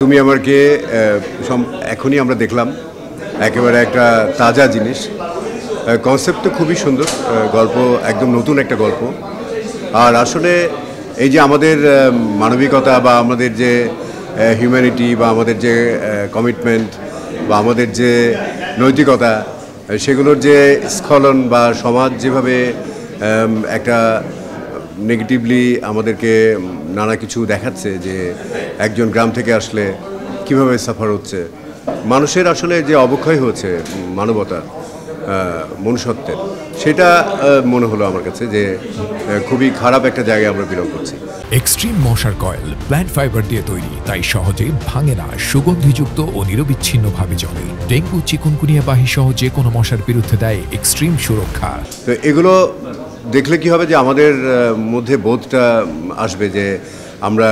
তুমি আমাকে এখনই আমরা দেখলাম একেবারে একটা তাজা জিনিস। কনসেপ্ট তো খুবই সুন্দর, গল্প একদম নতুন একটা গল্প। আর আসলে এই যে আমাদের মানবিকতা বা আমাদের যে হিউম্যানিটি বা আমাদের যে কমিটমেন্ট বা আমাদের যে নৈতিকতা, সেগুলোর যে স্খলন বা সমাজ যেভাবে একটা নেগেটিভলি আমাদেরকে নানা কিছু দেখাচ্ছে, যে একজন গ্রাম থেকে আসলে কিভাবে সাফার হচ্ছে, মানুষের আসলে যে অবক্ষয় হচ্ছে মানবতার, মনুষ্যত্বের, সেটা মনে হলো আমার কাছে যে খুবই খারাপ একটা জায়গায় আমরা বিলং করছি। এক্সট্রিম মশার কয়েল প্ল্যান্ট ফাইবার দিয়ে তৈরি, তাই সহজে ভাঙে না, সুগন্ধিযুক্ত ও নিরবিচ্ছিন্নভাবে জ্বলে। ডেঙ্গু, চিকুনগুনিয়া বাহি সহ যে কোনো মশার বিরুদ্ধে দেয় এক্সট্রিম সুরক্ষা। তো এগুলো দেখলে কি হবে, যে আমাদের মধ্যে বোধটা আসবে যে আমরা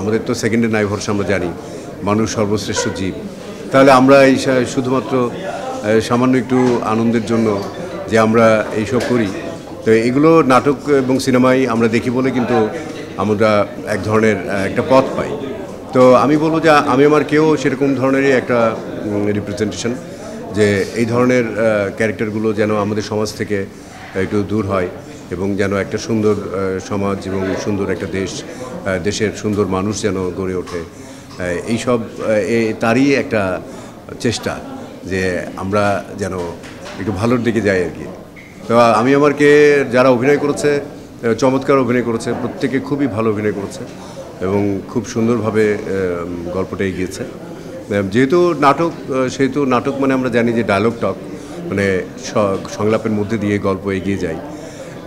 আমাদের তো সেকেন্ডে নাই ভরসা, আমরা জানি মানুষ সর্বশ্রেষ্ঠ জীব। তাহলে আমরা এই শুধুমাত্র সামান্য একটু আনন্দের জন্য যে আমরা এইসব করি, তো এগুলো নাটক এবং সিনেমায় আমরা দেখি বলে কিন্তু আমরা এক ধরনের একটা পথ পাই। তো আমি বলবো যে আমি আমার কেউ সেরকম ধরনেরই একটা রিপ্রেজেন্টেশন, যে এই ধরনের ক্যারেক্টারগুলো যেন আমাদের সমাজ থেকে একটু দূর হয় এবং যেন একটা সুন্দর সমাজ এবং সুন্দর একটা দেশের সুন্দর মানুষ যেন গড়ে ওঠে। এইসব তারই একটা চেষ্টা যে আমরা যেন একটু ভালোর দিকে যাই আর কি। তো আমি আমারকে যারা অভিনয় করেছে, চমৎকার অভিনয় করেছে, প্রত্যেকে খুবই ভালো অভিনয় করেছে এবং খুব সুন্দরভাবে গল্পটা এগিয়েছে। যেহেতু নাটক, সেহেতু নাটক মানে আমরা জানি যে ডায়লগ টক, মানে সংলাপের মধ্যে দিয়ে গল্প এগিয়ে যায়।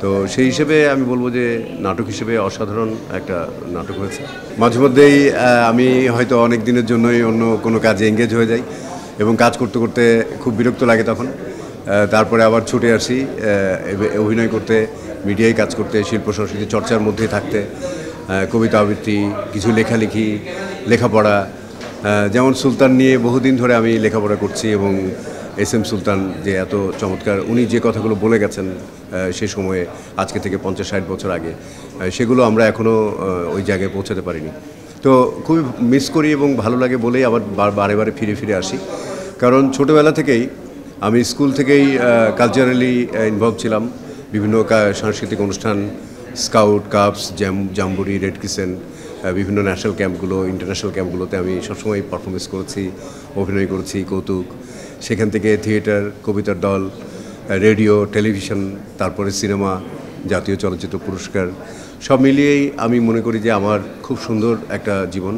তো সেই হিসেবে আমি বলবো যে নাটক হিসেবে অসাধারণ একটা নাটক হয়েছে। মাঝে মধ্যেই আমি হয়তো অনেক দিনের জন্যই অন্য কোনো কাজে এঙ্গেজ হয়ে যাই এবং কাজ করতে করতে খুব বিরক্ত লাগে তখন। তারপরে আবার ছুটে আসি অভিনয় করতে, মিডিয়ায় কাজ করতে, শিল্প সংস্কৃতি চর্চার মধ্যে থাকতে, কবিতা আবৃত্তি, কিছু লেখালেখি, লেখাপড়া। যেমন সুলতান নিয়ে বহুদিন ধরে আমি লেখাপড়া করছি এবং এস এম সুলতান যে এত চমৎকার, উনি যে কথাগুলো বলে গেছেন সে সময়ে, আজকে থেকে 50-60 বছর আগে, সেগুলো আমরা এখনও ওই জায়গায় পৌঁছাতে পারিনি। তো খুবই মিস করি এবং ভালো লাগে বলেই আবার বারে বারে ফিরে ফিরে আসি। কারণ ছোটোবেলা থেকেই আমি স্কুল থেকেই কালচারালি ইনভলভ ছিলাম। বিভিন্ন সাংস্কৃতিক অনুষ্ঠান, scout, cups, jamboree, red crescent, বিভিন্ন ন্যাশনাল ক্যাম্পগুলো, ইন্টারন্যাশনাল ক্যাম্পগুলোতে আমি সবসময় পারফরমেন্স করেছি, অভিনয় করেছি, কৌতুক। সেখান থেকে থিয়েটার, কবিতার দল, রেডিও, টেলিভিশন, তারপরে সিনেমা, জাতীয় চলচ্চিত্র পুরস্কার, সব মিলিয়েই আমি মনে করি যে আমার খুব সুন্দর একটা জীবন।